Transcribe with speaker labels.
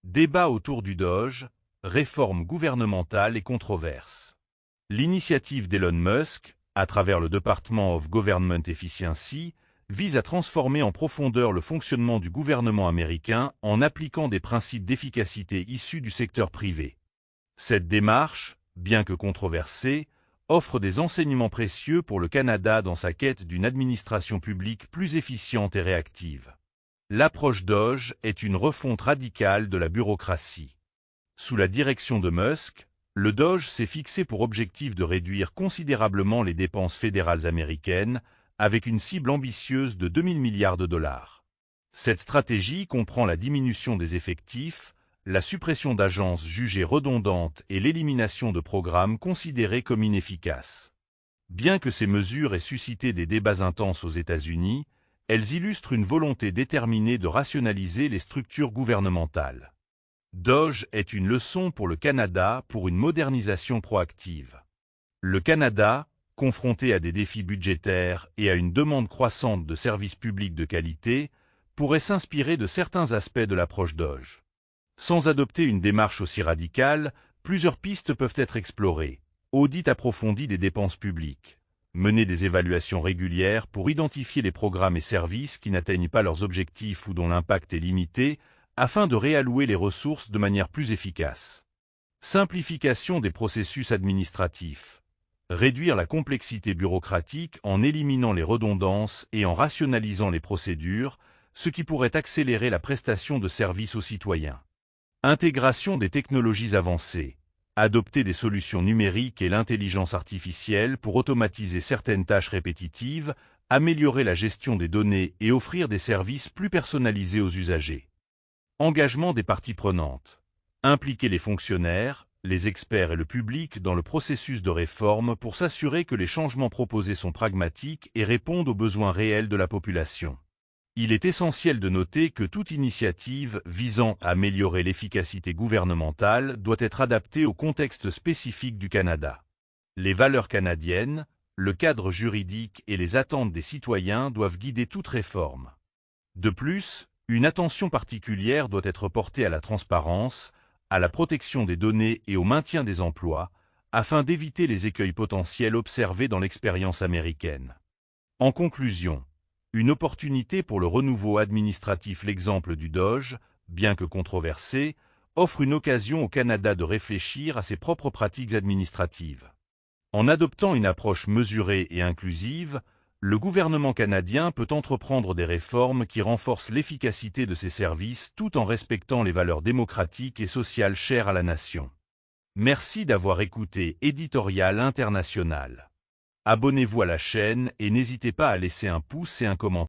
Speaker 1: Débat autour du Doge, réforme gouvernementale et controverse. L'initiative d'Elon Musk, à travers le Department of Government Efficiency, vise à transformer en profondeur le fonctionnement du gouvernement américain en appliquant des principes d'efficacité issus du secteur privé. Cette démarche, bien que controversée, offre des enseignements précieux pour le Canada dans sa quête d'une administration publique plus efficiente et réactive. L'approche Doge est une refonte radicale de la bureaucratie. Sous la direction de Musk, le Doge s'est fixé pour objectif de réduire considérablement les dépenses fédérales américaines, avec une cible ambitieuse de 2000 milliards de dollars. Cette stratégie comprend la diminution des effectifs, la suppression d'agences jugées redondantes et l'élimination de programmes considérés comme inefficaces. Bien que ces mesures aient suscité des débats intenses aux États-Unis, elles illustrent une volonté déterminée de rationaliser les structures gouvernementales. Doge est une leçon pour le Canada pour une modernisation proactive. Le Canada, confronté à des défis budgétaires et à une demande croissante de services publics de qualité, pourrait s'inspirer de certains aspects de l'approche Doge. Sans adopter une démarche aussi radicale, plusieurs pistes peuvent être explorées. Audit approfondi des dépenses publiques. Mener des évaluations régulières pour identifier les programmes et services qui n'atteignent pas leurs objectifs ou dont l'impact est limité, afin de réallouer les ressources de manière plus efficace. Simplification des processus administratifs. Réduire la complexité bureaucratique en éliminant les redondances et en rationalisant les procédures, ce qui pourrait accélérer la prestation de services aux citoyens. Intégration des technologies avancées. Adopter des solutions numériques et l'intelligence artificielle pour automatiser certaines tâches répétitives, améliorer la gestion des données et offrir des services plus personnalisés aux usagers. Engagement des parties prenantes. Impliquer les fonctionnaires, les experts et le public dans le processus de réforme pour s'assurer que les changements proposés sont pragmatiques et répondent aux besoins réels de la population. Il est essentiel de noter que toute initiative visant à améliorer l'efficacité gouvernementale doit être adaptée au contexte spécifique du Canada. Les valeurs canadiennes, le cadre juridique et les attentes des citoyens doivent guider toute réforme. De plus, une attention particulière doit être portée à la transparence, à la protection des données et au maintien des emplois, afin d'éviter les écueils potentiels observés dans l'expérience américaine. En conclusion, une opportunité pour le renouveau administratif. L'exemple du Doge, bien que controversé, offre une occasion au Canada de réfléchir à ses propres pratiques administratives. En adoptant une approche mesurée et inclusive, le gouvernement canadien peut entreprendre des réformes qui renforcent l'efficacité de ses services tout en respectant les valeurs démocratiques et sociales chères à la nation. Merci d'avoir écouté Éditorial International. Abonnez-vous à la chaîne et n'hésitez pas à laisser un pouce et un commentaire.